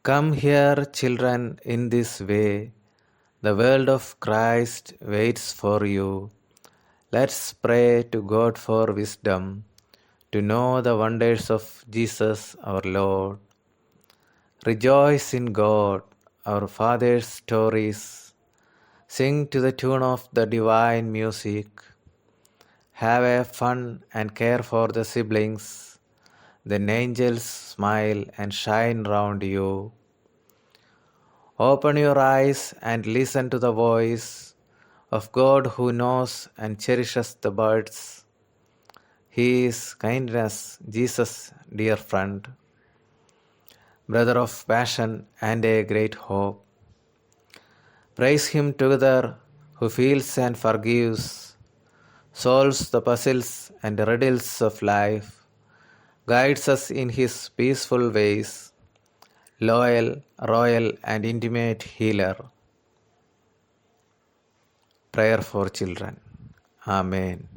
Come here, children, in this way. The world of Christ waits for you. Let's pray to God for wisdom to know the wonders of Jesus our Lord. Rejoice in God, our Father's stories. Sing to the tune of the divine music. Have a fun and care for the siblings. Then angels smile and shine round you. Open your eyes and listen to the voice of God who knows and cherishes the birds. He is kindness, Jesus, dear friend, brother of passion and a great hope. Praise Him together who feels and forgives, solves the puzzles and riddles of life, guides us in His peaceful ways, loyal, royal, and intimate healer. Prayer for children. Amen.